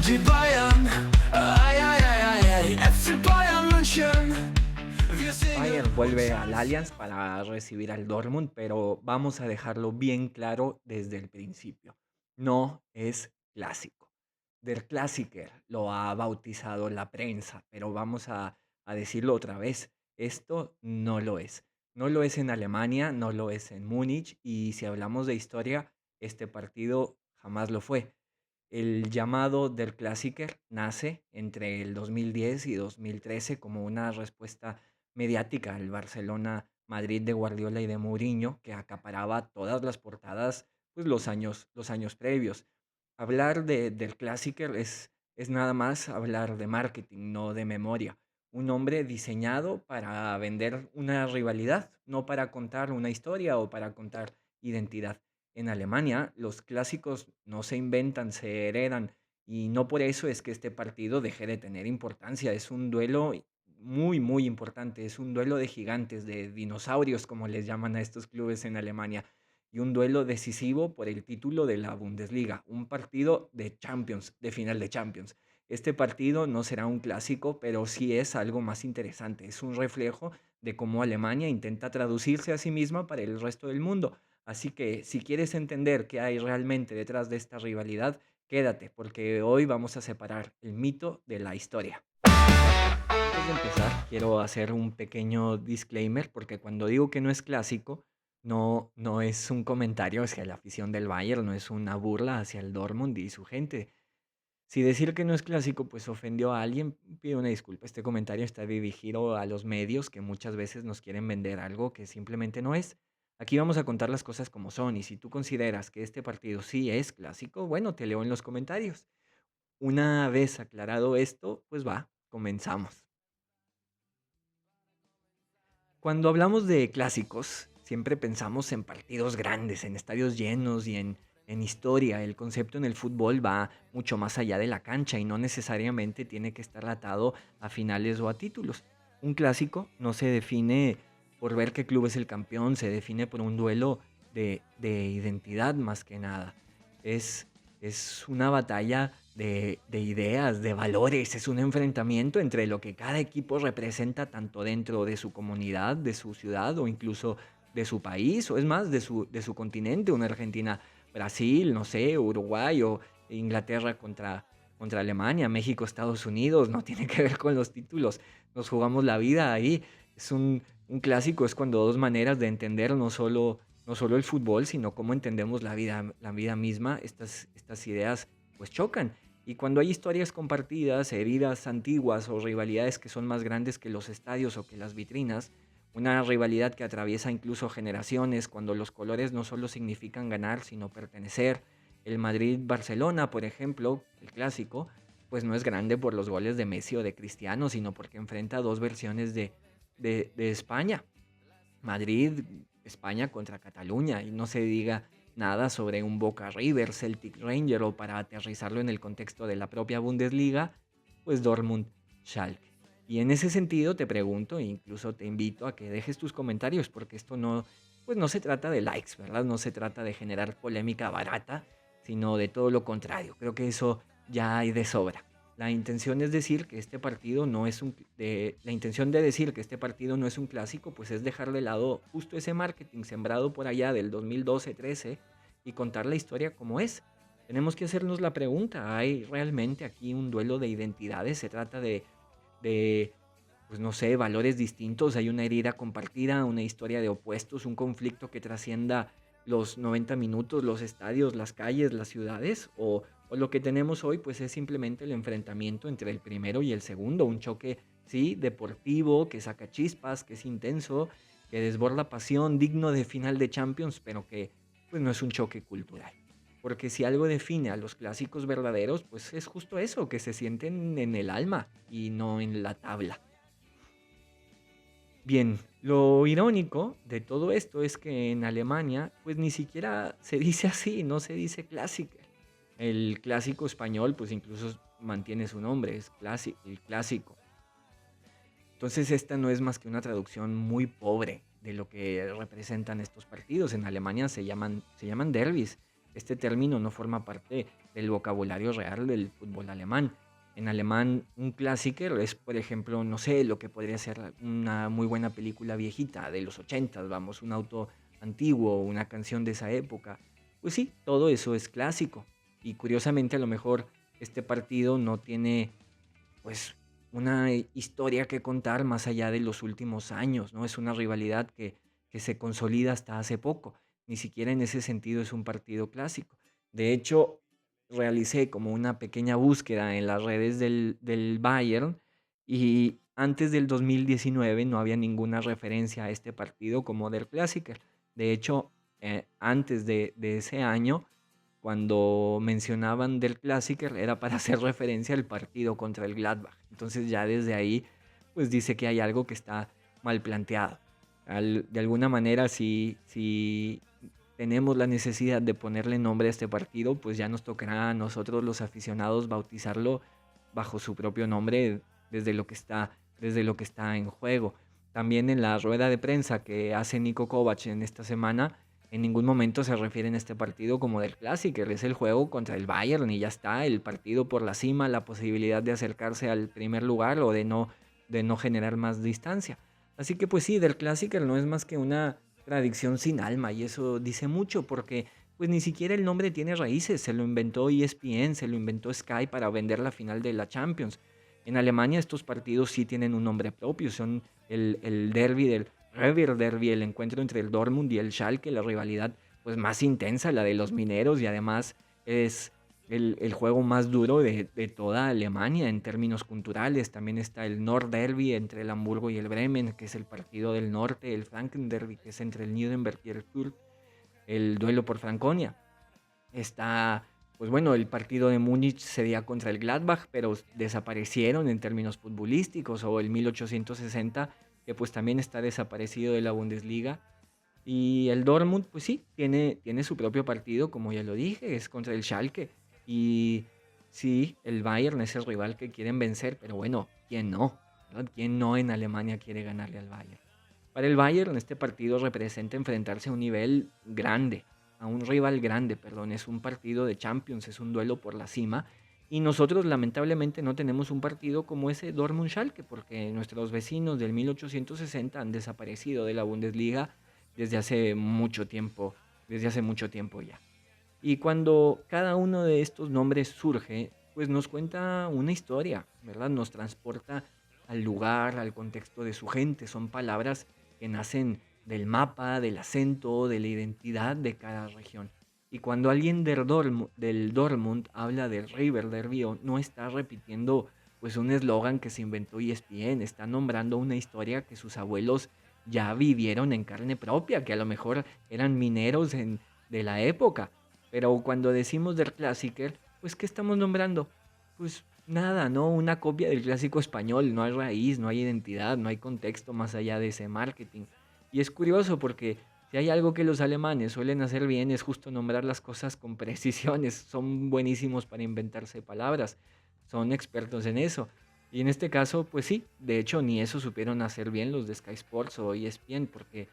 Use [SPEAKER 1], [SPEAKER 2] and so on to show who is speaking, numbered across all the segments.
[SPEAKER 1] Die Bayern, ay, ay, ay, ay, ay, FC Bayern München. Wir singen
[SPEAKER 2] Bayern
[SPEAKER 1] und
[SPEAKER 2] vuelve al
[SPEAKER 1] tanzen.
[SPEAKER 2] Allianz para recibir al Dortmund, pero vamos a dejarlo bien claro desde el principio. No es clásico. Der Klassiker lo ha bautizado la prensa, pero vamos a decirlo otra vez. Esto no lo es. No lo es en Alemania, no lo es en Múnich y si hablamos de historia, este partido jamás lo fue. El llamado Der Klassiker nace entre el 2010 y 2013 como una respuesta mediática al Barcelona-Madrid de Guardiola y de Mourinho, que acaparaba todas las portadas pues, los años previos. Hablar del Klassiker es nada más hablar de marketing, no de memoria. Un nombre diseñado para vender una rivalidad, no para contar una historia o para contar identidad. En Alemania, los clásicos no se inventan, se heredan, y no por eso es que este partido deje de tener importancia. Es un duelo muy, muy importante. Es un duelo de gigantes, de dinosaurios, como les llaman a estos clubes en Alemania, y un duelo decisivo por el título de la Bundesliga, un partido de Champions, de final de Champions. Este partido no será un clásico, pero sí es algo más interesante. Es un reflejo de cómo Alemania intenta traducirse a sí misma para el resto del mundo. Así que si quieres entender qué hay realmente detrás de esta rivalidad, quédate, porque hoy vamos a separar el mito de la historia. Antes de empezar, quiero hacer un pequeño disclaimer, porque cuando digo que no es clásico, no es un comentario hacia la afición del Bayern, no es una burla hacia el Dortmund y su gente. Si decir que no es clásico, pues ofendió a alguien, pido una disculpa. Este comentario está dirigido a los medios que muchas veces nos quieren vender algo que simplemente no es. Aquí vamos a contar las cosas como son y si tú consideras que este partido sí es clásico, bueno, te leo en los comentarios. Una vez aclarado esto, pues va, comenzamos. Cuando hablamos de clásicos, siempre pensamos en partidos grandes, en estadios llenos y en historia. El concepto en el fútbol va mucho más allá de la cancha y no necesariamente tiene que estar atado a finales o a títulos. Un clásico no se define por ver qué club es el campeón, se define por un duelo de identidad más que nada. Es, es una batalla de ideas, de valores, es un enfrentamiento entre lo que cada equipo representa tanto dentro de su comunidad, de su ciudad o incluso de su país, o es más, de su continente, una Argentina, Brasil, no sé, Uruguay o Inglaterra contra Alemania, México, Estados Unidos, no tiene que ver con los títulos, nos jugamos la vida ahí. Es un clásico, es cuando dos maneras de entender no solo el fútbol, sino cómo entendemos la vida misma, estas ideas pues chocan. Y cuando hay historias compartidas, heridas antiguas o rivalidades que son más grandes que los estadios o que las vitrinas, una rivalidad que atraviesa incluso generaciones, cuando los colores no solo significan ganar, sino pertenecer. El Madrid-Barcelona, por ejemplo, el clásico, pues no es grande por los goles de Messi o de Cristiano, sino porque enfrenta dos versiones de España. Madrid, España contra Cataluña, y no se diga nada sobre un Boca River, Celtic Ranger o para aterrizarlo en el contexto de la propia Bundesliga, pues Dortmund Schalke. Y en ese sentido te pregunto e incluso te invito a que dejes tus comentarios porque esto pues no se trata de likes, ¿verdad? No se trata de generar polémica barata, sino de todo lo contrario. Creo que eso ya hay de sobra. La intención es decir que este partido no es la intención de decir que este partido no es un clásico, pues es dejar de lado justo ese marketing sembrado por allá del 2012-13 y contar la historia como es. Tenemos que hacernos la pregunta, ¿hay realmente aquí un duelo de identidades? ¿Se trata de pues no sé, valores distintos? ¿Hay una herida compartida, una historia de opuestos, un conflicto que trascienda los 90 minutos, los estadios, las calles, las ciudades? ¿O lo que tenemos hoy pues es simplemente el enfrentamiento entre el primero y el segundo? Un choque, sí, deportivo, que saca chispas, que es intenso, que desborda pasión, digno de final de Champions, pero que pues no es un choque cultural. Porque si algo define a los clásicos verdaderos, pues es justo eso, que se sienten en el alma y no en la tabla. Bien, lo irónico de todo esto es que en Alemania, pues ni siquiera se dice así, no se dice clásica. El clásico español, pues incluso mantiene su nombre, es el clásico. Entonces esta no es más que una traducción muy pobre de lo que representan estos partidos. En Alemania se llaman derbis. Este término no forma parte del vocabulario real del fútbol alemán. En alemán, un Klassiker es, por ejemplo, no sé, lo que podría ser una muy buena película viejita de los 80, vamos, un auto antiguo, una canción de esa época. Pues sí, todo eso es clásico. Y curiosamente, a lo mejor este partido no tiene, pues, una historia que contar más allá de los últimos años, ¿no? Es una rivalidad que se consolida hasta hace poco. Ni siquiera en ese sentido es un partido clásico. De hecho, realicé como una pequeña búsqueda en las redes del Bayern y antes del 2019 no había ninguna referencia a este partido como del Clásico. De hecho, antes de ese año, cuando mencionaban del Clásico era para hacer referencia al partido contra el Gladbach. Entonces ya desde ahí, pues dice que hay algo que está mal planteado. De alguna manera, si tenemos la necesidad de ponerle nombre a este partido, pues ya nos tocará a nosotros los aficionados bautizarlo bajo su propio nombre desde lo que está en juego. También en la rueda de prensa que hace Niko Kovac en esta semana, en ningún momento se refieren a este partido como del Clásico, es el juego contra el Bayern y ya está, el partido por la cima, la posibilidad de acercarse al primer lugar o de no generar más distancia. Así que pues sí, del Clásico no es más que una tradición sin alma y eso dice mucho porque pues ni siquiera el nombre tiene raíces, se lo inventó ESPN, se lo inventó Sky para vender la final de la Champions. En Alemania estos partidos sí tienen un nombre propio, son el derby del Revier Derby, el encuentro entre el Dortmund y el Schalke, la rivalidad pues más intensa, la de los mineros y además es el juego más duro de toda Alemania en términos culturales. También está el Nordderby entre el Hamburgo y el Bremen, que es el partido del norte, el Frankenderby, que es entre el Nürnberg y el Fürth, el duelo por Franconia. Está, pues bueno, el partido de Múnich sería contra el Gladbach, pero desaparecieron en términos futbolísticos, o el 1860, que pues también está desaparecido de la Bundesliga. Y el Dortmund, pues sí, tiene su propio partido, como ya lo dije, es contra el Schalke. Y sí, el Bayern es el rival que quieren vencer, pero bueno, ¿quién no? ¿Verdad? ¿Quién no en Alemania quiere ganarle al Bayern? Para el Bayern, este partido representa enfrentarse a un nivel grande, a un rival grande, perdón. Es un partido de Champions, es un duelo por la cima. Y nosotros lamentablemente no tenemos un partido como ese Dortmund-Schalke, porque nuestros vecinos del 1860 han desaparecido de la Bundesliga desde hace mucho tiempo ya. Y cuando cada uno de estos nombres surge, pues nos cuenta una historia, ¿verdad? Nos transporta al lugar, al contexto de su gente. Son palabras que nacen del mapa, del acento, de la identidad de cada región. Y cuando alguien del Dortmund habla del River Derby, no está repitiendo pues un eslogan que se inventó ESPN, está nombrando una historia que sus abuelos ya vivieron en carne propia, que a lo mejor eran mineros de la época. Pero cuando decimos del Clásico, pues ¿qué estamos nombrando? Pues nada, ¿no? Una copia del clásico español, no hay raíz, no hay identidad, no hay contexto más allá de ese marketing. Y es curioso porque si hay algo que los alemanes suelen hacer bien es justo nombrar las cosas con precisiones, son buenísimos para inventarse palabras, son expertos en eso. Y en este caso, pues sí, de hecho ni eso supieron hacer bien los de Sky Sports o ESPN, porque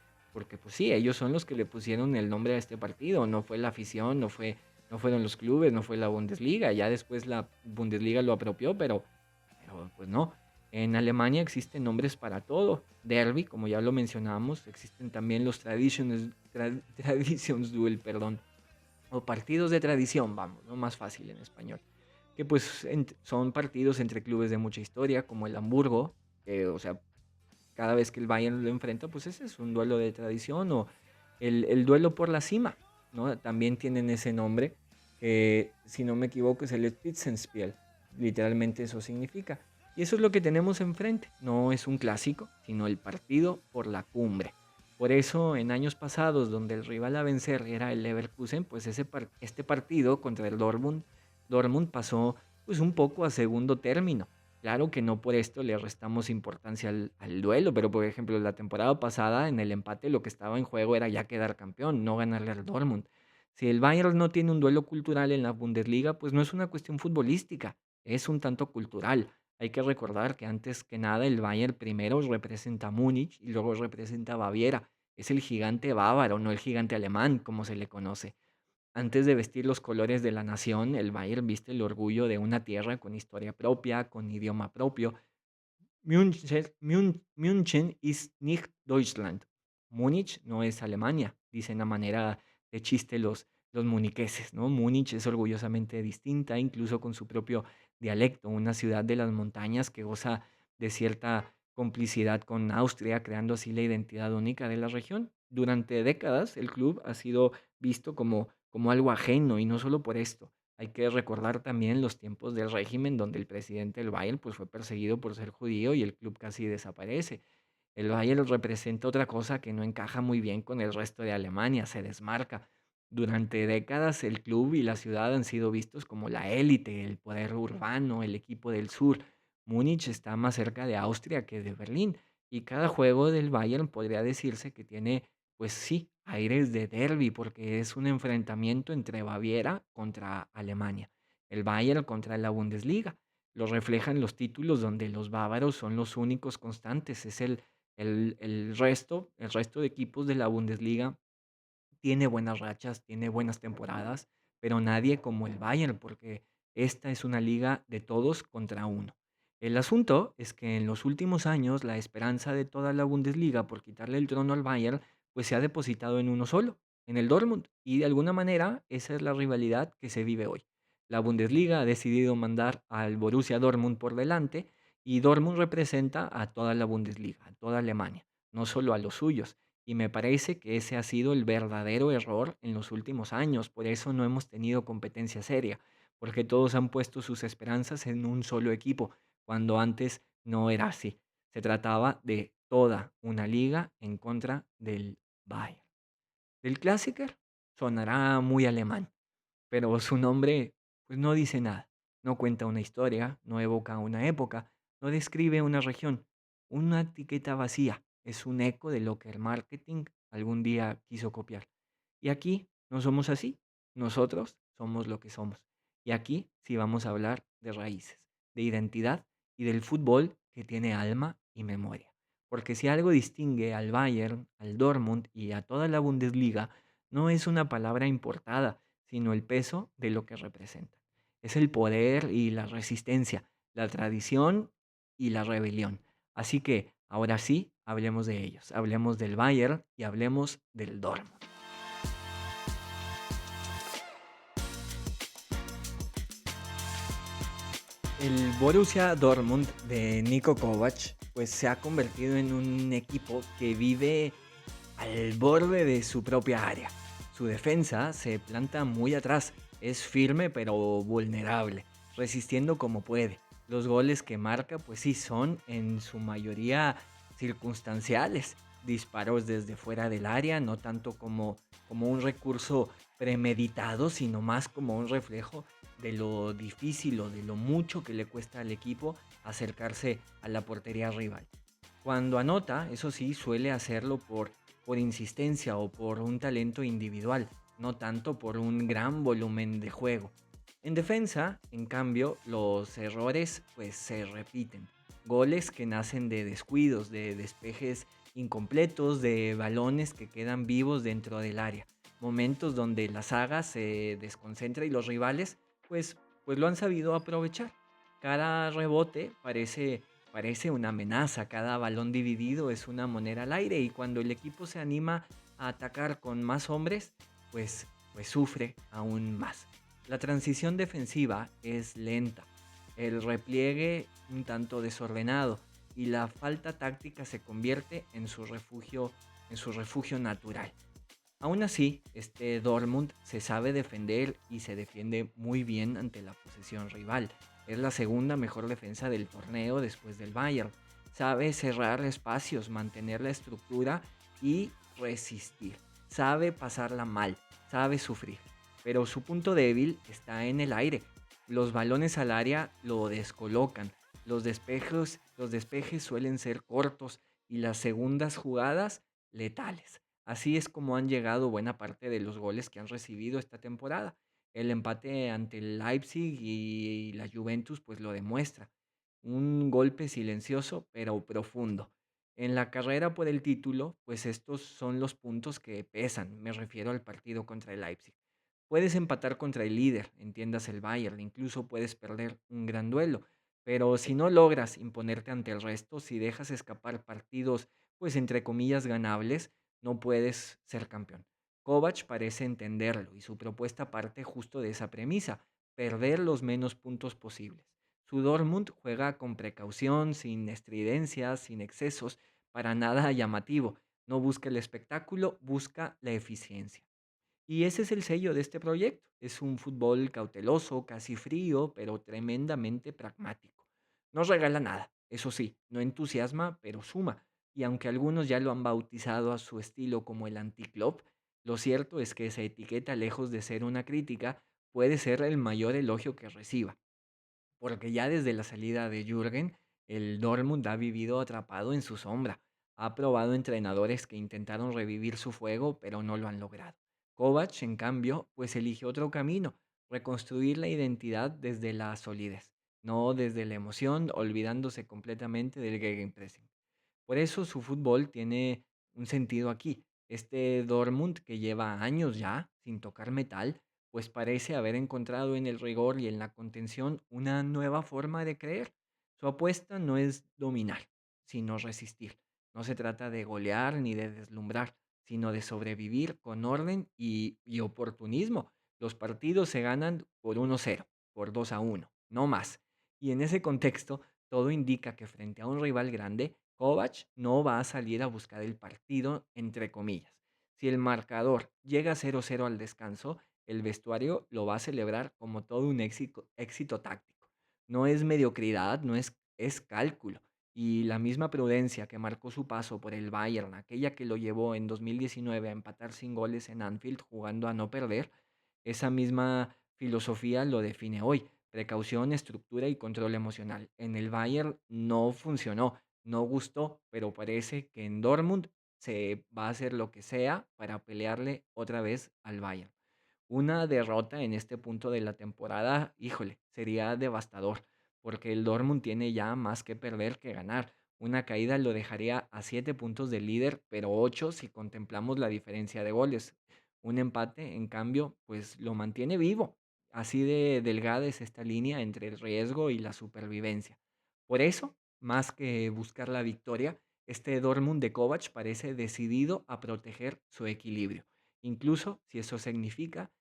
[SPEAKER 2] pues sí, ellos son los que le pusieron el nombre a este partido, no fue la afición, no fueron los clubes, no fue la Bundesliga, ya después la Bundesliga lo apropió, pero pues no. En Alemania existen nombres para todo. Derby, como ya lo mencionamos, existen también los Traditionsduell, perdón, o partidos de tradición, vamos, no más fácil en español, que pues son partidos entre clubes de mucha historia, como el Hamburgo, que o sea, cada vez que el Bayern lo enfrenta, pues ese es un duelo de tradición, o el duelo por la cima, ¿no? También tienen ese nombre, que si no me equivoco es el Spitzenspiel, literalmente eso significa. Y eso es lo que tenemos enfrente, no es un clásico, sino el partido por la cumbre. Por eso en años pasados, donde el rival a vencer era el Leverkusen, pues este partido contra el Dortmund pasó pues un poco a segundo término. Claro que no por esto le restamos importancia al duelo, pero por ejemplo la temporada pasada en el empate lo que estaba en juego era ya quedar campeón, no ganarle al Dortmund. Si el Bayern no tiene un duelo cultural en la Bundesliga, pues no es una cuestión futbolística, es un tanto cultural. Hay que recordar que antes que nada el Bayern primero representa a Múnich y luego representa a Baviera. Es el gigante bávaro, no el gigante alemán, como se le conoce. Antes de vestir los colores de la nación, el Bayern viste el orgullo de una tierra con historia propia, con idioma propio. München ist nicht Deutschland. Múnich no es Alemania, dicen a manera de chiste los muniqueses, ¿no? Múnich es orgullosamente distinta, incluso con su propio dialecto, una ciudad de las montañas que goza de cierta complicidad con Austria, creando así la identidad única de la región. Durante décadas, el club ha sido visto como algo ajeno y no solo por esto. Hay que recordar también los tiempos del régimen donde el presidente del Bayern pues, fue perseguido por ser judío y el club casi desaparece. El Bayern representa otra cosa que no encaja muy bien con el resto de Alemania, se desmarca. Durante décadas el club y la ciudad han sido vistos como la élite, el poder urbano, el equipo del sur. Múnich está más cerca de Austria que de Berlín y cada juego del Bayern podría decirse que tiene, pues sí, aires de derby porque es un enfrentamiento entre Baviera contra Alemania, el Bayern contra la Bundesliga. Lo reflejan los títulos donde los bávaros son los únicos constantes, es el resto de equipos de la Bundesliga tiene buenas rachas, tiene buenas temporadas, pero nadie como el Bayern, porque esta es una liga de todos contra uno. El asunto es que en los últimos años la esperanza de toda la Bundesliga por quitarle el trono al Bayern, pues se ha depositado en uno solo, en el Dortmund, y de alguna manera esa es la rivalidad que se vive hoy. La Bundesliga ha decidido mandar al Borussia Dortmund por delante y Dortmund representa a toda la Bundesliga, a toda Alemania, no solo a los suyos. Y me parece que ese ha sido el verdadero error en los últimos años. Por eso no hemos tenido competencia seria, porque todos han puesto sus esperanzas en un solo equipo, cuando antes no era así. Se trataba de toda una liga en contra del Bayern. El Klassiker sonará muy alemán, pero su nombre pues no dice nada, no cuenta una historia, no evoca una época, no describe una región, una etiqueta vacía, es un eco de lo que el marketing algún día quiso copiar. Y aquí no somos así, nosotros somos lo que somos. Y aquí sí vamos a hablar de raíces, de identidad y del fútbol que tiene alma y memoria. Porque si algo distingue al Bayern, al Dortmund y a toda la Bundesliga, no es una palabra importada, sino el peso de lo que representa. Es el poder y la resistencia, la tradición y la rebelión. Así que ahora sí, hablemos de ellos. Hablemos del Bayern y hablemos del Dortmund. El Borussia Dortmund de Niko Kovac pues se ha convertido en un equipo que vive al borde de su propia área. Su defensa se planta muy atrás, es firme pero vulnerable, resistiendo como puede. Los goles que marca, pues sí, son en su mayoría circunstanciales, disparos desde fuera del área, no tanto como un recurso premeditado, sino más como un reflejo de lo difícil o de lo mucho que le cuesta al equipo acercarse a la portería rival. Cuando anota, eso sí, suele hacerlo por insistencia o por un talento individual, no tanto por un gran volumen de juego. En defensa, en cambio, los errores pues se repiten. Goles que nacen de descuidos, de despejes incompletos, de balones que quedan vivos dentro del área. Momentos donde la saga se desconcentra y los rivales pues lo han sabido aprovechar. Cada rebote parece una amenaza, cada balón dividido es una moneda al aire y cuando el equipo se anima a atacar con más hombres, pues sufre aún más. La transición defensiva es lenta, el repliegue un tanto desordenado y la falta táctica se convierte en su refugio natural. Aún así, este Dortmund se sabe defender y se defiende muy bien ante la posesión rival. Es la segunda mejor defensa del torneo después del Bayern. Sabe cerrar espacios, mantener la estructura y resistir. Sabe pasarla mal, sabe sufrir. Pero su punto débil está en el aire. Los balones al área lo descolocan. Los despejes suelen ser cortos y las segundas jugadas letales. Así es como han llegado buena parte de los goles que han recibido esta temporada. El empate ante el Leipzig y la Juventus pues lo demuestra. Un golpe silencioso pero profundo. En la carrera por el título, pues estos son los puntos que pesan. Me refiero al partido contra el Leipzig. Puedes empatar contra el líder, entiendas el Bayern, incluso puedes perder un gran duelo, pero si no logras imponerte ante el resto, si dejas escapar partidos, pues entre comillas ganables, no puedes ser campeón. Kovac parece entenderlo y su propuesta parte justo de esa premisa, perder los menos puntos posibles. Su Dortmund juega con precaución, sin estridencias, sin excesos, para nada llamativo. No busca el espectáculo, busca la eficiencia. Y ese es el sello de este proyecto. Es un fútbol cauteloso, casi frío, pero tremendamente pragmático. No regala nada, eso sí, no entusiasma, pero suma. Y aunque algunos ya lo han bautizado a su estilo como el anti-Klopp, lo cierto es que esa etiqueta, lejos de ser una crítica, puede ser el mayor elogio que reciba. Porque ya desde la salida de Jürgen, el Dortmund ha vivido atrapado en su sombra. Ha probado entrenadores que intentaron revivir su fuego, pero no lo han logrado. Kovac, en cambio, pues elige otro camino, reconstruir la identidad desde la solidez, no desde la emoción, olvidándose completamente del gegenpressing. Por eso su fútbol tiene un sentido aquí. Este Dortmund, que lleva años ya sin tocar metal, pues parece haber encontrado en el rigor y en la contención una nueva forma de creer. Su apuesta no es dominar, sino resistir. No se trata de golear ni de deslumbrar, sino de sobrevivir con orden y oportunismo. Los partidos se ganan por 1-0, por 2-1, no más. Y en ese contexto, todo indica que frente a un rival grande, Kovac no va a salir a buscar el partido, entre comillas. Si el marcador llega a 0-0 al descanso, el vestuario lo va a celebrar como todo un éxito táctico. No es mediocridad, no es cálculo. Y la misma prudencia que marcó su paso por el Bayern, aquella que lo llevó en 2019 a empatar sin goles en Anfield jugando a no perder, esa misma filosofía lo define hoy. Precaución, estructura y control emocional. En el Bayern no funcionó, no gustó, pero parece que en Dortmund se va a hacer lo que sea para pelearle otra vez al Bayern. Una derrota en este punto de la temporada, híjole, sería devastador, porque el Dortmund tiene ya más que perder que ganar. Una caída lo dejaría a 7 puntos del líder, pero 8 si contemplamos la diferencia de goles. Un empate, en cambio, pues lo mantiene vivo. Así de delgada es esta línea entre el riesgo y la supervivencia. Por eso, más que buscar la victoria, este Dortmund de Kovac parece decidido a proteger su equilibrio, incluso si eso significa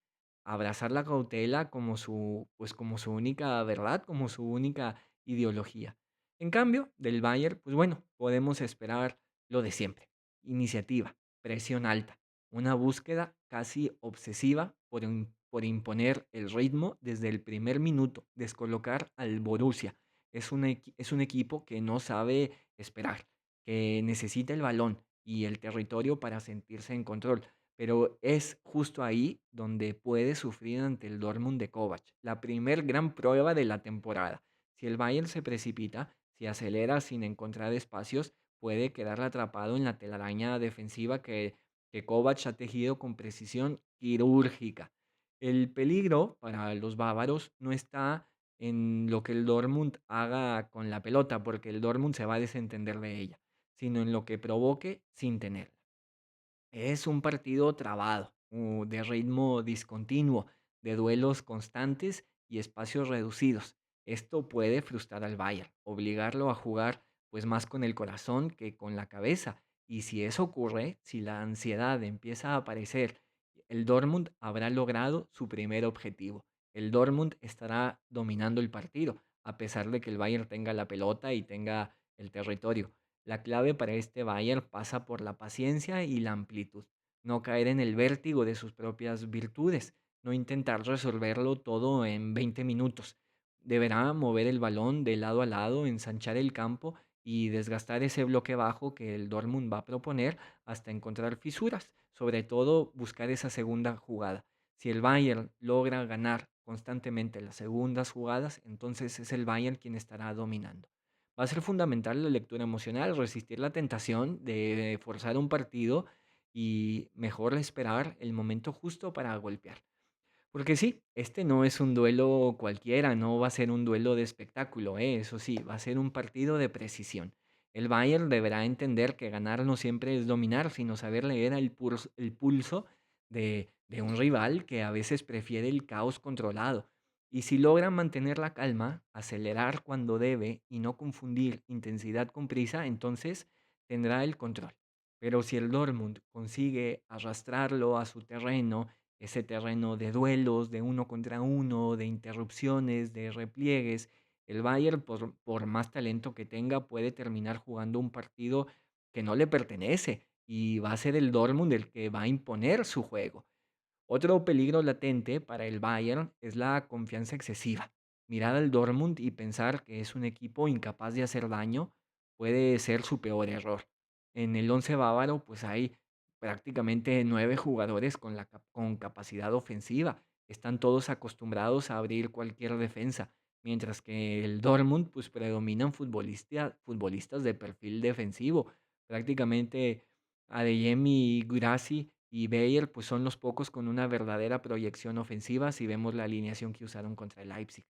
[SPEAKER 2] abrazar la cautela como su, pues como su única verdad, como su única ideología. En cambio, del Bayern, pues bueno, podemos esperar lo de siempre. Iniciativa, presión alta, una búsqueda casi obsesiva por imponer el ritmo desde el primer minuto, descolocar al Borussia. Es un equipo que no sabe esperar, que necesita el balón y el territorio para sentirse en control, pero es justo ahí donde puede sufrir ante el Dortmund de Kovac, la primer gran prueba de la temporada. Si el Bayern se precipita, si acelera sin encontrar espacios, puede quedar atrapado en la telaraña defensiva que Kovac ha tejido con precisión quirúrgica. El peligro para los bávaros no está en lo que el Dortmund haga con la pelota, porque el Dortmund se va a desentender de ella, sino en lo que provoque sin tenerla. Es un partido trabado, de ritmo discontinuo, de duelos constantes y espacios reducidos. Esto puede frustrar al Bayern, obligarlo a jugar pues más con el corazón que con la cabeza. Y si eso ocurre, si la ansiedad empieza a aparecer, el Dortmund habrá logrado su primer objetivo. El Dortmund estará dominando el partido, a pesar de que el Bayern tenga la pelota y tenga el territorio. La clave para este Bayern pasa por la paciencia y la amplitud, no caer en el vértigo de sus propias virtudes, no intentar resolverlo todo en 20 minutos. Deberá mover el balón de lado a lado, ensanchar el campo y desgastar ese bloque bajo que el Dortmund va a proponer hasta encontrar fisuras, sobre todo buscar esa segunda jugada. Si el Bayern logra ganar constantemente las segundas jugadas, entonces es el Bayern quien estará dominando. Va a ser fundamental la lectura emocional, resistir la tentación de forzar un partido y mejor esperar el momento justo para golpear. Porque sí, este no es un duelo cualquiera, no va a ser un duelo de espectáculo, eso sí, va a ser un partido de precisión. El Bayern deberá entender que ganar no siempre es dominar, sino saber leer el pulso de de un rival que a veces prefiere el caos controlado. Y si logran mantener la calma, acelerar cuando debe y no confundir intensidad con prisa, entonces tendrá el control. Pero si el Dortmund consigue arrastrarlo a su terreno, ese terreno de duelos, de uno contra uno, de interrupciones, de repliegues, el Bayern, por más talento que tenga, puede terminar jugando un partido que no le pertenece y va a ser el Dortmund el que va a imponer su juego. Otro peligro latente para el Bayern es la confianza excesiva. Mirar al Dortmund y pensar que es un equipo incapaz de hacer daño puede ser su peor error. En el once bávaro, pues hay prácticamente 9 jugadores con capacidad ofensiva. Están todos acostumbrados a abrir cualquier defensa, mientras que el Dortmund, pues predominan futbolistas de perfil defensivo. Prácticamente Adeyemi, Guirassy y Bayer, pues son los pocos con una verdadera proyección ofensiva si vemos la alineación que usaron contra el Leipzig.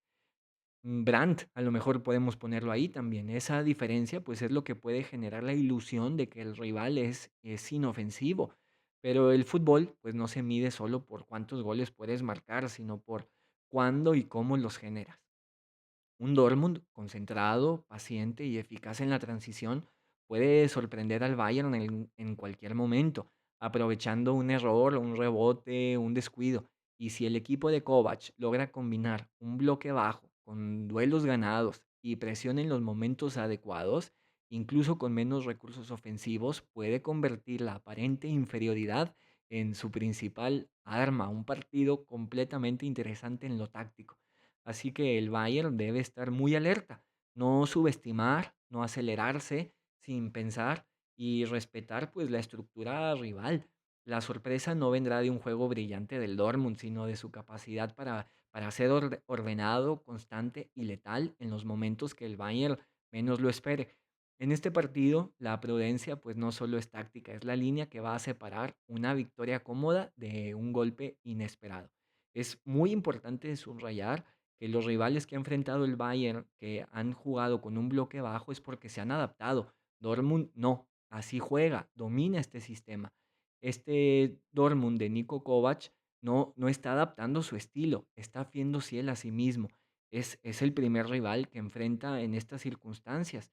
[SPEAKER 2] Brandt, a lo mejor podemos ponerlo ahí también. Esa diferencia, pues es lo que puede generar la ilusión de que el rival es inofensivo. Pero el fútbol, pues no se mide solo por cuántos goles puedes marcar, sino por cuándo y cómo los generas. Un Dortmund concentrado, paciente y eficaz en la transición puede sorprender al Bayern en cualquier momento, aprovechando un error, un rebote, un descuido. Y si el equipo de Kovac logra combinar un bloque bajo con duelos ganados y presión en los momentos adecuados, incluso con menos recursos ofensivos, puede convertir la aparente inferioridad en su principal arma, un partido completamente interesante en lo táctico. Así que el Bayern debe estar muy alerta, no subestimar, no acelerarse sin pensar y respetar pues la estructura rival. La sorpresa no vendrá de un juego brillante del Dortmund, sino de su capacidad para ser ordenado, constante y letal en los momentos que el Bayern menos lo espere. En este partido, la prudencia pues no solo es táctica, es la línea que va a separar una victoria cómoda de un golpe inesperado. Es muy importante subrayar que los rivales que ha enfrentado el Bayern, que han jugado con un bloque bajo, es porque se han adaptado. Dortmund no, así juega, domina este sistema. Este Dortmund de Niko Kovac no está adaptando su estilo, está siendo fiel a sí mismo. Es el primer rival que enfrenta en estas circunstancias,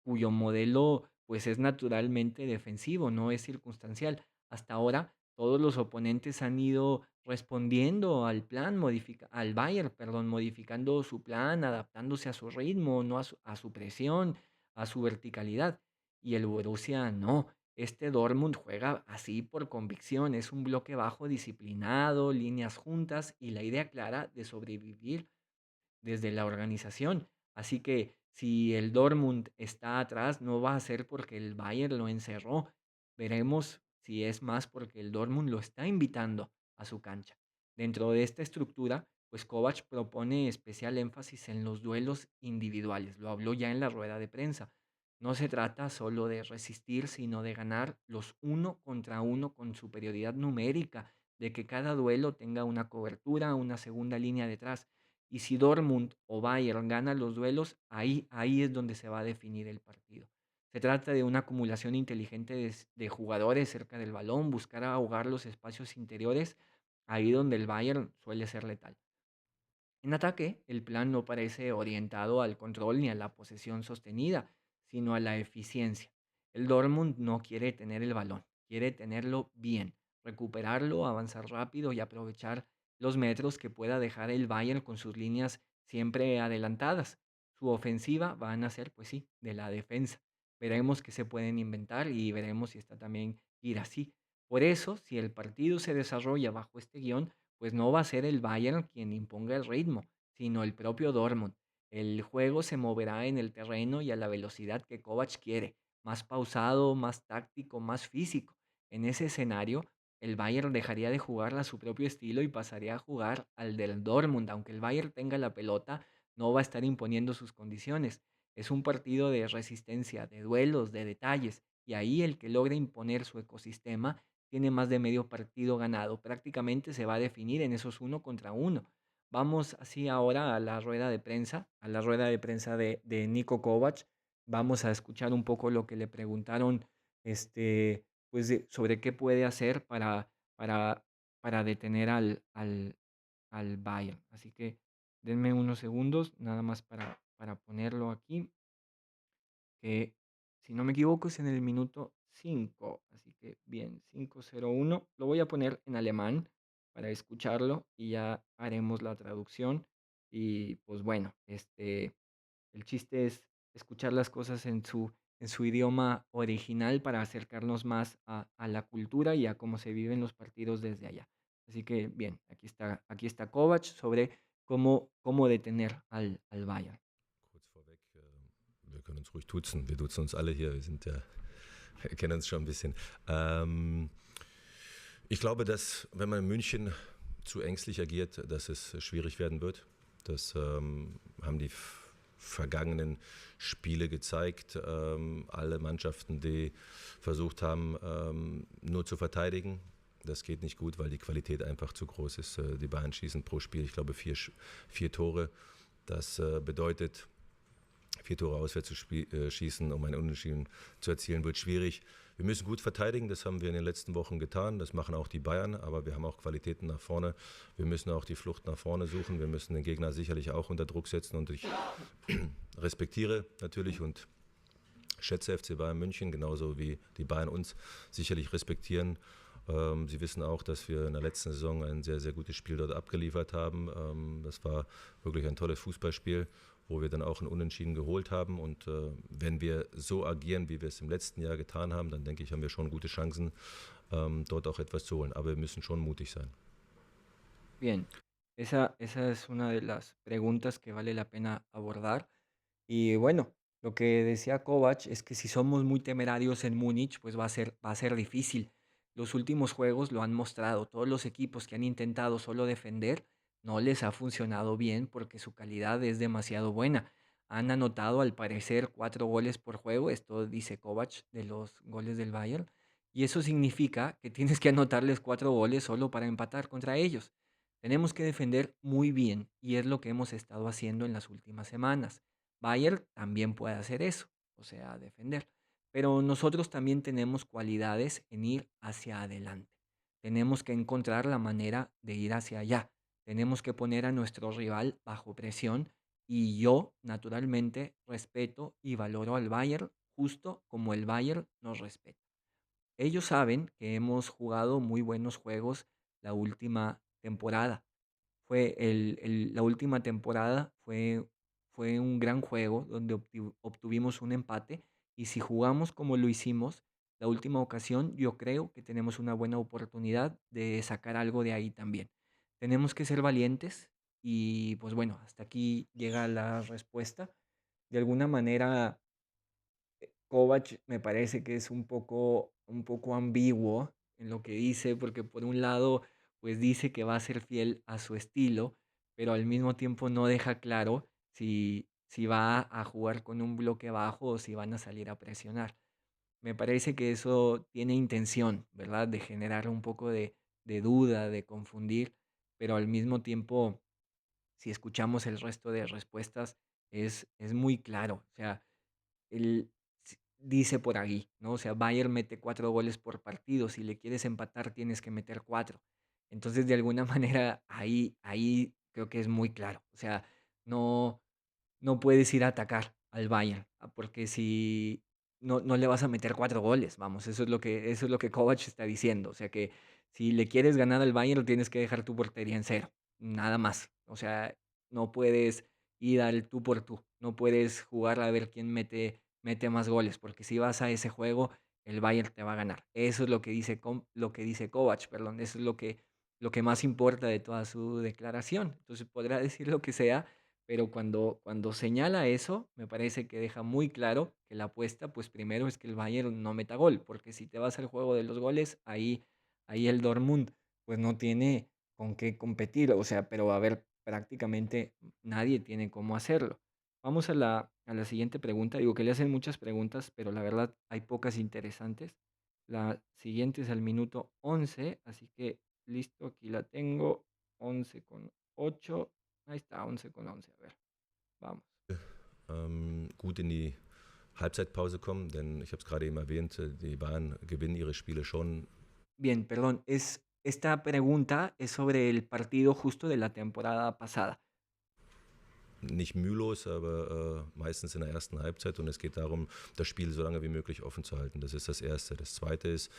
[SPEAKER 2] cuyo modelo pues es naturalmente defensivo, no es circunstancial. Hasta ahora todos los oponentes han ido respondiendo al Bayern, perdón, modificando su plan, adaptándose a su ritmo, no a su presión, a su verticalidad. Y el Borussia no. Este Dortmund juega así por convicción, es un bloque bajo disciplinado, líneas juntas y la idea clara de sobrevivir desde la organización. Así que si el Dortmund está atrás, no va a ser porque el Bayern lo encerró. Veremos si es más porque el Dortmund lo está invitando a su cancha. Dentro de esta estructura, pues Kovac propone especial énfasis en los duelos individuales. Lo habló ya en la rueda de prensa. No se trata solo de resistir, sino de ganar los uno contra uno con superioridad numérica, de que cada duelo tenga una cobertura, una segunda línea detrás. Y si Dortmund o Bayern ganan los duelos, ahí es donde se va a definir el partido. Se trata de una acumulación inteligente de jugadores cerca del balón, buscar ahogar los espacios interiores, ahí donde el Bayern suele ser letal. En ataque, el plan no parece orientado al control ni a la posesión sostenida, sino a la eficiencia. El Dortmund no quiere tener el balón, quiere tenerlo bien, recuperarlo, avanzar rápido y aprovechar los metros que pueda dejar el Bayern con sus líneas siempre adelantadas. Su ofensiva va a nacer, pues sí, de la defensa. Veremos qué se pueden inventar y veremos si está también ir así. Por eso, si el partido se desarrolla bajo este guión, pues no va a ser el Bayern quien imponga el ritmo, sino el propio Dortmund. El juego se moverá en el terreno y a la velocidad que Kovac quiere, más pausado, más táctico, más físico. En ese escenario, el Bayern dejaría de jugar a su propio estilo y pasaría a jugar al del Dortmund. Aunque el Bayern tenga la pelota, no va a estar imponiendo sus condiciones. Es un partido de resistencia, de duelos, de detalles, y ahí el que logra imponer su ecosistema tiene más de medio partido ganado. Prácticamente se va a definir en esos uno contra uno. Vamos así ahora a la rueda de prensa, a la rueda de prensa de Niko Kovac. Vamos a escuchar un poco lo que le preguntaron, pues sobre qué puede hacer para para detener al Bayern. Así que denme unos segundos nada más para ponerlo aquí, que si no me equivoco es en el minuto 5. Así que bien, 5:01. Lo voy a poner en alemán para escucharlo y ya haremos la traducción. Y pues bueno, el chiste es escuchar las cosas en su idioma original para acercarnos más a la cultura y a cómo se viven los partidos desde allá. Así que bien, aquí está Kovac sobre cómo detener al Bayern.
[SPEAKER 3] Kurz vorweg, wir können uns ruhig duzen. Wir duzen uns alle hier. Wir sind ja, wir kennen uns schon ein bisschen. Ähm, Ich glaube, dass wenn man in München zu ängstlich agiert, dass es schwierig werden wird. Das haben die vergangenen Spiele gezeigt. Alle Mannschaften, die versucht haben, nur zu verteidigen, das geht nicht gut, weil die Qualität einfach zu groß ist. Die Bayern schießen pro Spiel, ich glaube, vier Tore. Das bedeutet, 4 Tore auswärts zu schießen, um ein Unentschieden zu erzielen, wird schwierig. Wir müssen gut verteidigen, das haben wir in den letzten Wochen getan, das machen auch die Bayern, aber wir haben auch Qualitäten nach vorne. Wir müssen auch die Flucht nach vorne suchen, wir müssen den Gegner sicherlich auch unter Druck setzen und ich respektiere natürlich und schätze FC Bayern München, genauso wie die Bayern uns sicherlich respektieren. Sie wissen auch, dass wir in der letzten Saison ein sehr, sehr gutes Spiel dort abgeliefert haben. Das war wirklich ein tolles Fußballspiel, wo wir dann auch ein Unentschieden geholt haben. Und wenn wir so agieren, wie wir es im letzten Jahr getan haben, dann denke ich, haben wir schon gute Chancen, dort auch etwas zu holen. Aber wir müssen schon mutig sein.
[SPEAKER 2] Bien, esa es una de las preguntas que vale la pena abordar. Y bueno, lo que decía Kovac es que si somos muy temerarios en Múnich, pues va a ser difícil. Los últimos juegos lo han mostrado. Todos los equipos que han intentado solo defender no les ha funcionado bien porque su calidad es demasiado buena. Han anotado al parecer 4 goles por juego, esto dice Kovac de los goles del Bayern, y eso significa que tienes que anotarles 4 goles solo para empatar contra ellos. Tenemos que defender muy bien y es lo que hemos estado haciendo en las últimas semanas. Bayern también puede hacer eso, o sea, defender. Pero nosotros también tenemos cualidades en ir hacia adelante. Tenemos que encontrar la manera de ir hacia allá. Tenemos que poner a nuestro rival bajo presión y yo, naturalmente, respeto y valoro al Bayern justo como el Bayern nos respeta. Ellos saben que hemos jugado muy buenos juegos la última temporada. La última temporada fue un gran juego donde obtuvimos un empate y si jugamos como lo hicimos la última ocasión, yo creo que tenemos una buena oportunidad de sacar algo de ahí también. Tenemos que ser valientes y pues bueno, hasta aquí llega la respuesta. De alguna manera, Kovac me parece que es un poco ambiguo en lo que dice, porque por un lado, pues dice que va a ser fiel a su estilo, pero al mismo tiempo no deja claro si va a jugar con un bloque bajo o si van a salir a presionar. Me parece que eso tiene intención, ¿verdad? De generar un poco de duda, de confundir, pero al mismo tiempo, si escuchamos el resto de respuestas, es muy claro. O sea, él dice por ahí, ¿no? O sea, Bayern mete 4 goles por partido, si le quieres empatar tienes que meter 4. Entonces, de alguna manera, ahí creo que es muy claro. O sea, no, no puedes ir a atacar al Bayern, porque si no le vas a meter 4 goles, vamos, eso es lo que Kovac está diciendo. O sea que si le quieres ganar al Bayern, tienes que dejar tu portería en cero, nada más. O sea, no puedes ir al tú por tú, no puedes jugar a ver quién mete más goles, porque si vas a ese juego, el Bayern te va a ganar. Eso es lo que dice Kovac, perdón, eso es lo que más importa de toda su declaración. Entonces podrá decir lo que sea, pero cuando señala eso, me parece que deja muy claro que la apuesta, pues primero es que el Bayern no meta gol, porque si te vas al juego de los goles, ahí el Dortmund pues no tiene con qué competir, o sea, pero a ver, prácticamente nadie tiene cómo hacerlo. Vamos a la siguiente pregunta. Digo que le hacen muchas preguntas, pero la verdad hay pocas interesantes. La siguiente es al minuto 11, así que listo, aquí la tengo. 11:08. Ahí está, 11:11. A ver, vamos.
[SPEAKER 3] Gut in die Halbzeitpause kommen, denn ich habe es gerade eben erwähnt, die Bayern gewinnen ihre Spiele schon.
[SPEAKER 2] Bien, perdón, es Esta pregunta es sobre el partido justo de la temporada pasada.
[SPEAKER 3] Nicht mühelos, aber meistens in der ersten Halbzeit. Und es geht darum, das Spiel so lange wie möglich offen zu halten. Das ist das Erste. Das Zweite ist,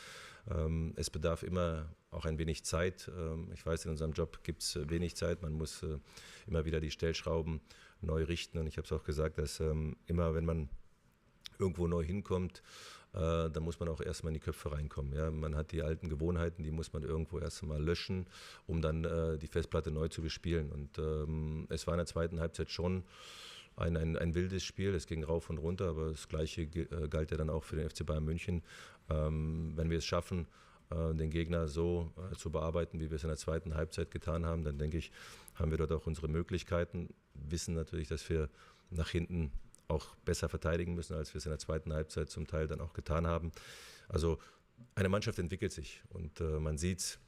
[SPEAKER 3] es bedarf immer auch ein wenig Zeit. Ich weiß, in unserem Job gibt es wenig Zeit. Man muss immer wieder die Stellschrauben neu richten. Und ich habe es auch gesagt, dass immer, wenn man irgendwo neu hinkommt, da muss man auch erstmal in die Köpfe reinkommen. Ja? Man hat die alten Gewohnheiten, die muss man irgendwo erstmal löschen, um dann die Festplatte neu zu bespielen. Und es war in der zweiten Halbzeit schon ein wildes Spiel, es ging rauf und runter, aber das Gleiche galt ja dann auch für den FC Bayern München. Wenn wir es schaffen, den Gegner so zu bearbeiten, wie wir es in der zweiten Halbzeit getan haben, dann denke ich, haben wir dort auch unsere Möglichkeiten, wissen natürlich, dass wir nach hinten auch besser verteidigen müssen, als wir es in der zweiten Halbzeit zum Teil dann auch getan haben. Also eine Mannschaft entwickelt sich und man sieht,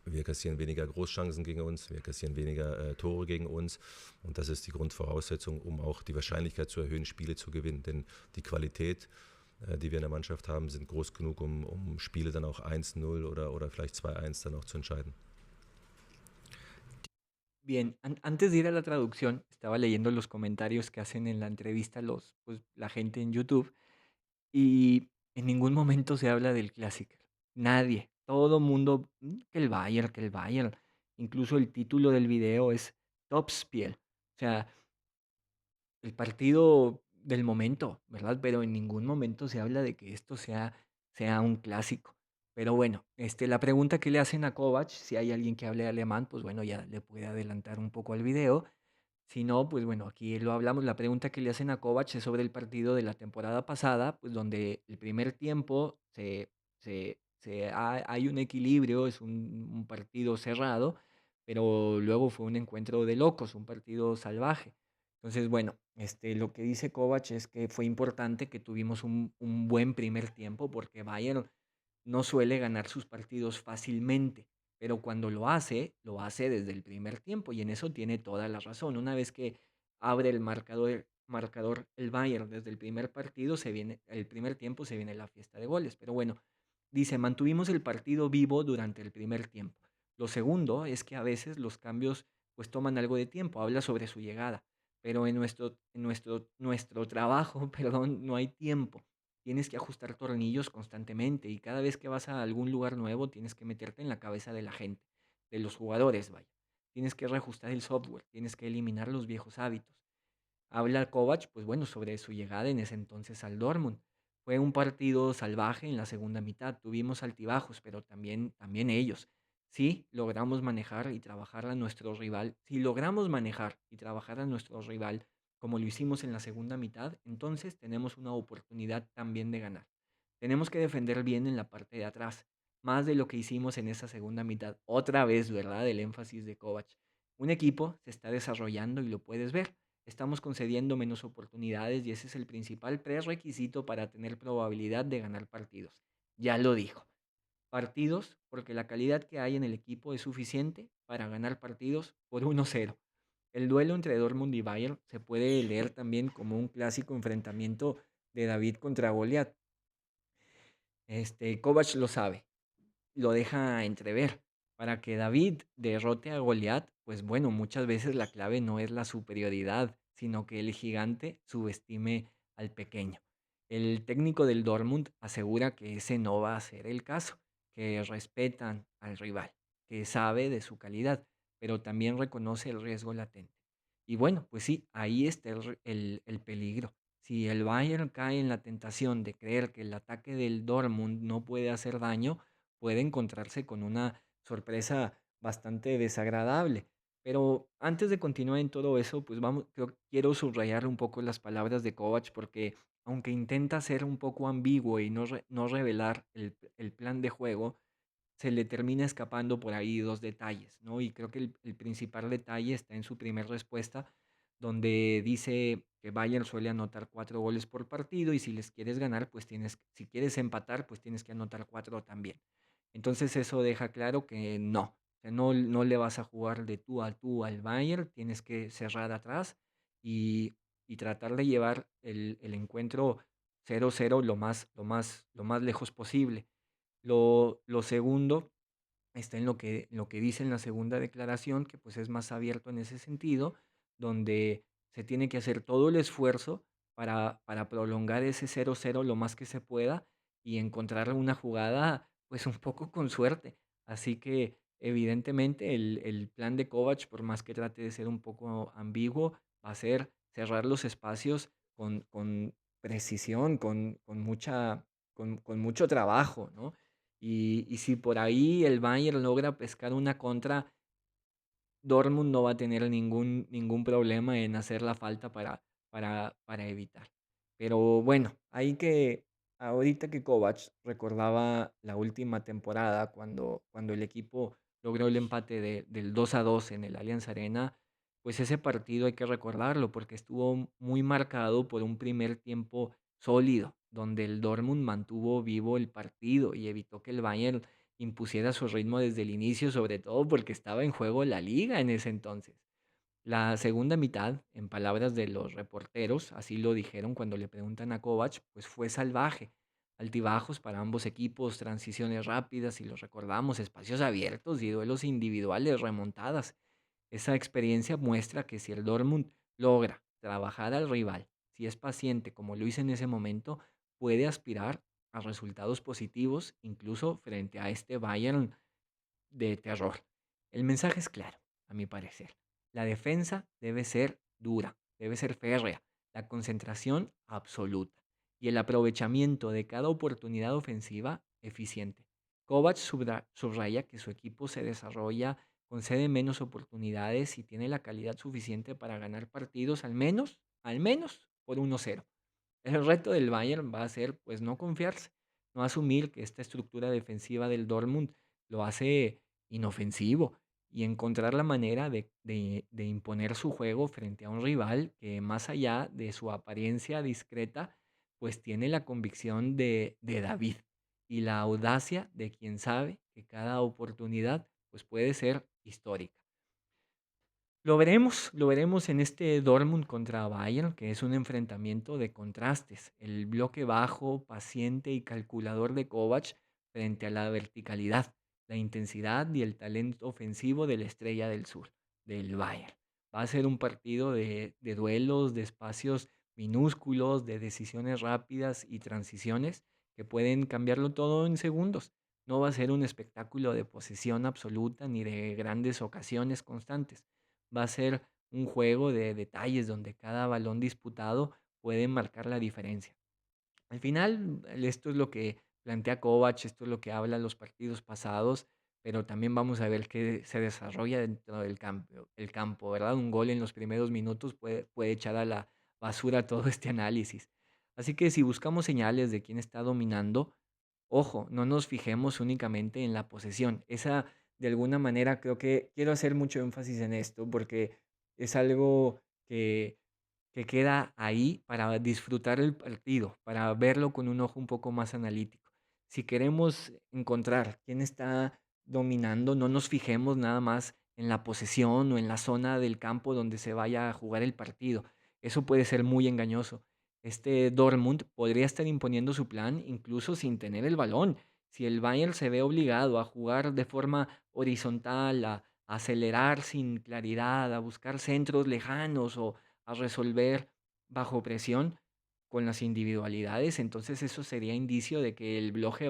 [SPEAKER 3] wir kassieren weniger Großchancen gegen uns, wir kassieren weniger Tore gegen uns und das ist die Grundvoraussetzung, um auch die Wahrscheinlichkeit zu erhöhen, Spiele zu gewinnen. Denn die Qualität, die wir in der Mannschaft haben, sind groß genug, um Spiele dann auch 1-0 oder vielleicht 2-1 dann auch zu entscheiden.
[SPEAKER 2] Bien, antes de ir a la traducción, estaba leyendo los comentarios que hacen en la entrevista pues, la gente en YouTube y en ningún momento se habla del clásico. Nadie, todo mundo, que el Bayern, que el Bayern. Incluso el título del video es Topspiel. O sea, el partido del momento, ¿verdad? Pero en ningún momento se habla de que esto sea un clásico. Pero bueno, la pregunta que le hacen a Kovac, si hay alguien que hable alemán, pues bueno, ya le puede adelantar un poco al video. Si no, pues bueno, aquí lo hablamos. La pregunta que le hacen a Kovac es sobre el partido de la temporada pasada, pues donde el primer tiempo hay un equilibrio, es un partido cerrado, pero luego fue un encuentro de locos, un partido salvaje. Entonces, bueno, lo que dice Kovac es que fue importante que tuvimos un buen primer tiempo porque Bayern no suele ganar sus partidos fácilmente, pero cuando lo hace desde el primer tiempo y en eso tiene toda la razón. Una vez que abre el marcador el Bayern desde el primer partido, el primer tiempo se viene la fiesta de goles. Pero bueno, dice, mantuvimos el partido vivo durante el primer tiempo. Lo segundo es que a veces los cambios pues toman algo de tiempo, habla sobre su llegada, pero en nuestro trabajo, perdón, no hay tiempo. Tienes que ajustar tornillos constantemente y cada vez que vas a algún lugar nuevo tienes que meterte en la cabeza de la gente, de los jugadores, vaya. Tienes que reajustar el software, tienes que eliminar los viejos hábitos. Habla Kovac, pues bueno, sobre su llegada en ese entonces al Dortmund. Fue un partido salvaje en la segunda mitad. Tuvimos altibajos, pero también ellos. Sí, logramos manejar y trabajar a nuestro rival. Si logramos manejar y trabajar a nuestro rival como lo hicimos en la segunda mitad, entonces tenemos una oportunidad también de ganar. Tenemos que defender bien en la parte de atrás, más de lo que hicimos en esa segunda mitad. Otra vez, ¿verdad? El énfasis de Kovac. Un equipo se está desarrollando y lo puedes ver. Estamos concediendo menos oportunidades y ese es el principal prerequisito para tener probabilidad de ganar partidos. Ya lo dijo. Partidos porque la calidad que hay en el equipo es suficiente para ganar partidos por 1-0. El duelo entre Dortmund y Bayern se puede leer también como un clásico enfrentamiento de David contra Goliat. Kovac lo sabe, lo deja entrever. Para que David derrote a Goliat, pues bueno, muchas veces la clave no es la superioridad, sino que el gigante subestime al pequeño. El técnico del Dortmund asegura que ese no va a ser el caso, que respetan al rival, que sabe de su calidad, pero también reconoce el riesgo latente. Y bueno, pues sí, ahí está el peligro. Si el Bayern cae en la tentación de creer que el ataque del Dortmund no puede hacer daño, puede encontrarse con una sorpresa bastante desagradable. Pero antes de continuar en todo eso, pues quiero subrayar un poco las palabras de Kovac porque aunque intenta ser un poco ambiguo y no revelar el plan de juego, se le termina escapando por ahí dos detalles, ¿no? Y creo que el principal detalle está en su primera respuesta, donde dice que Bayern suele anotar 4 goles por partido y si les quieres ganar, pues si quieres empatar, pues tienes que anotar 4 también. Entonces eso deja claro que no, o sea, no le vas a jugar de tú al Bayern, tienes que cerrar atrás y tratar de llevar el encuentro 0-0 lo más lejos posible. Lo segundo está en lo que dice en la segunda declaración, que pues es más abierto en ese sentido, donde se tiene que hacer todo el esfuerzo para prolongar ese 0-0 lo más que se pueda y encontrar una jugada pues un poco con suerte. Así que evidentemente el plan de Kovac, por más que trate de ser un poco ambiguo, va a ser cerrar los espacios con precisión, con mucho trabajo, ¿no? Y si por ahí el Bayern logra pescar una contra, Dortmund no va a tener ningún problema en hacer la falta para evitar. Pero bueno, ahorita que Kovac recordaba la última temporada cuando el equipo logró el empate del 2-2 en el Allianz Arena, pues ese partido hay que recordarlo porque estuvo muy marcado por un primer tiempo sólido, donde el Dortmund mantuvo vivo el partido y evitó que el Bayern impusiera su ritmo desde el inicio, sobre todo porque estaba en juego la liga en ese entonces. La segunda mitad, en palabras de los reporteros, así lo dijeron cuando le preguntan a Kovac, pues fue salvaje. Altibajos para ambos equipos, transiciones rápidas, y los recordamos, espacios abiertos y duelos individuales, remontadas. Esa experiencia muestra que si el Dortmund logra trabajar al rival, si es paciente como lo hizo en ese momento, puede aspirar a resultados positivos, incluso frente a este Bayern de terror. El mensaje es claro, a mi parecer. La defensa debe ser dura, debe ser férrea, la concentración absoluta y el aprovechamiento de cada oportunidad ofensiva eficiente. Kovac subraya que su equipo se desarrolla, concede menos oportunidades y tiene la calidad suficiente para ganar partidos al menos por 1-0. El reto del Bayern va a ser, pues, no confiarse, no asumir que esta estructura defensiva del Dortmund lo hace inofensivo y encontrar la manera de imponer su juego frente a un rival que, más allá de su apariencia discreta, pues tiene la convicción de David y la audacia de quien sabe que cada oportunidad pues puede ser histórica. Lo veremos en este Dortmund contra Bayern, que es un enfrentamiento de contrastes. El bloque bajo, paciente y calculador de Kovac frente a la verticalidad, la intensidad y el talento ofensivo de la estrella del sur, del Bayern. Va a ser un partido de duelos, de espacios minúsculos, de decisiones rápidas y transiciones que pueden cambiarlo todo en segundos. No va a ser un espectáculo de posesión absoluta ni de grandes ocasiones constantes. Va a ser un juego de detalles donde cada balón disputado puede marcar la diferencia. Al final, esto es lo que plantea Kovac, esto es lo que habla los partidos pasados, pero también vamos a ver qué se desarrolla dentro del campo, ¿verdad? Un gol en los primeros minutos puede echar a la basura todo este análisis. Así que si buscamos señales de quién está dominando, ojo, no nos fijemos únicamente en la posesión. Esa, de alguna manera, creo que quiero hacer mucho énfasis en esto porque es algo que queda ahí para disfrutar el partido, para verlo con un ojo un poco más analítico. Si queremos encontrar quién está dominando, no nos fijemos nada más en la posesión o en la zona del campo donde se vaya a jugar el partido. Eso puede ser muy engañoso. Este Dortmund podría estar imponiendo su plan incluso sin tener el balón. Si el Bayern se ve obligado a jugar de forma horizontal, a acelerar sin claridad, a buscar centros lejanos o a resolver bajo presión con las individualidades, entonces eso sería indicio de que el bloque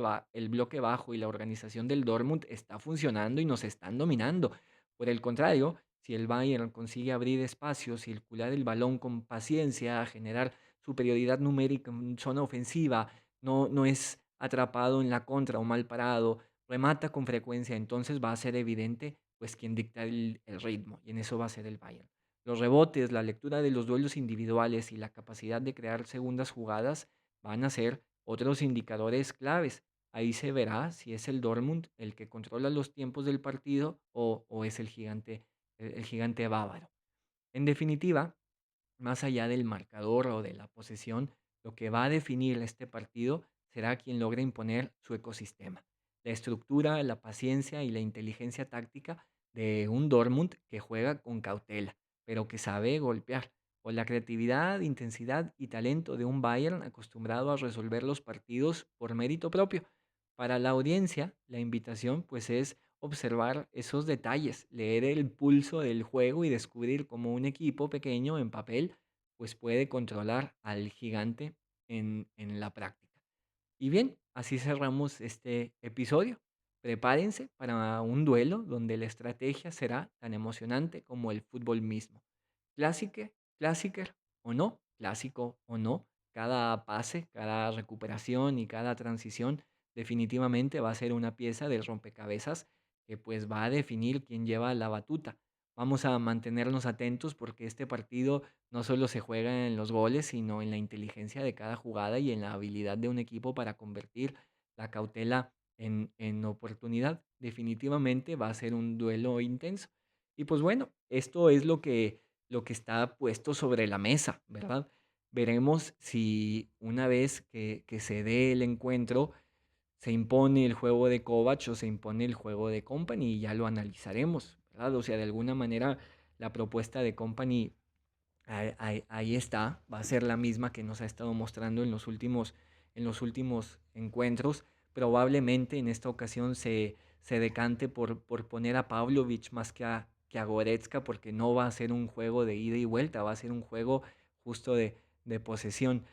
[SPEAKER 2] bajo y la organización del Dortmund está funcionando y nos están dominando. Por el contrario, si el Bayern consigue abrir espacios, circular el balón con paciencia, generar superioridad numérica en zona ofensiva, no es atrapado en la contra o mal parado, remata con frecuencia, entonces va a ser evidente pues quien dicta el ritmo y en eso va a ser el Bayern. Los rebotes, la lectura de los duelos individuales y la capacidad de crear segundas jugadas van a ser otros indicadores claves. Ahí se verá si es el Dortmund el que controla los tiempos del partido o es el gigante bávaro. En definitiva, más allá del marcador o de la posesión, lo que va a definir este partido será quien logre imponer su ecosistema. La estructura, la paciencia y la inteligencia táctica de un Dortmund que juega con cautela, pero que sabe golpear, o la creatividad, intensidad y talento de un Bayern acostumbrado a resolver los partidos por mérito propio. Para la audiencia, la invitación pues es observar esos detalles, leer el pulso del juego y descubrir cómo un equipo pequeño en papel pues puede controlar al gigante en la práctica. Y bien, así cerramos este episodio. Prepárense para un duelo donde la estrategia será tan emocionante como el fútbol mismo. Clásico o no, clásico o no, cada pase, cada recuperación y cada transición definitivamente va a ser una pieza del rompecabezas que pues va a definir quién lleva la batuta. Vamos a mantenernos atentos porque este partido no solo se juega en los goles, sino en la inteligencia de cada jugada y en la habilidad de un equipo para convertir la cautela en oportunidad. Definitivamente va a ser un duelo intenso. Y pues bueno, esto es lo que está puesto sobre la mesa, ¿verdad? Veremos si una vez que se dé el encuentro, se impone el juego de Kovac o se impone el juego de Company y ya lo analizaremos, ¿verdad? O sea, de alguna manera la propuesta de Company ahí está, va a ser la misma que nos ha estado mostrando en los últimos encuentros. Probablemente en esta ocasión se decante por poner a Pavlovic más que a Goretzka, porque no va a ser un juego de ida y vuelta, va a ser un juego justo de posesión.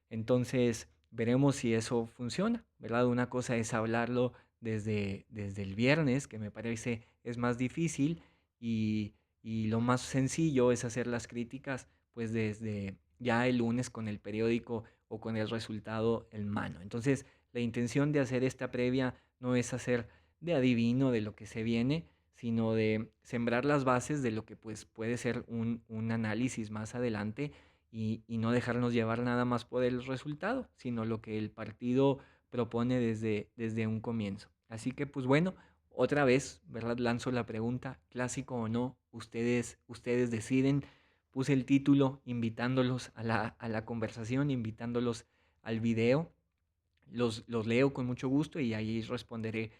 [SPEAKER 2] Entonces, veremos si eso funciona, ¿verdad? Una cosa es hablarlo desde el viernes, que me parece es más difícil, y lo más sencillo es hacer las críticas pues desde ya el lunes con el periódico o con el resultado en mano. Entonces, la intención de hacer esta previa no es hacer de adivino de lo que se viene, sino de sembrar las bases de lo que pues puede ser un análisis más adelante y no dejarnos llevar nada más por el resultado, sino lo que el partido propone desde un comienzo. Así que pues bueno, otra vez, ¿verdad? Lanzo la pregunta, clásico o no, ustedes deciden. Puse el título invitándolos a la conversación, invitándolos al video. Los leo con mucho gusto y ahí responderé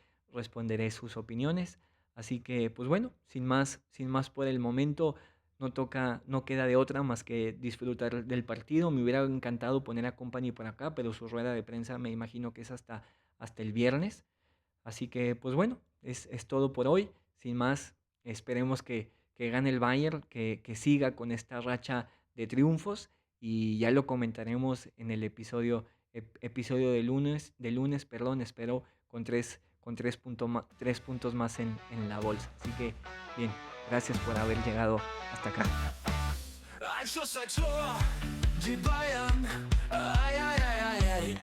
[SPEAKER 2] sus opiniones. Así que, pues bueno, sin más por el momento, no queda de otra más que disfrutar del partido. Me hubiera encantado poner a Company por acá, pero su rueda de prensa me imagino que es hasta el viernes. Así que, pues bueno, es todo por hoy. Sin más, esperemos que gane el Bayern, que siga con esta racha de triunfos y ya lo comentaremos en el episodio de lunes, perdón, espero con tres puntos más en la bolsa. Así que, bien, gracias por haber llegado hasta acá.
[SPEAKER 1] Ein Schuss, ein Tor, die Bayern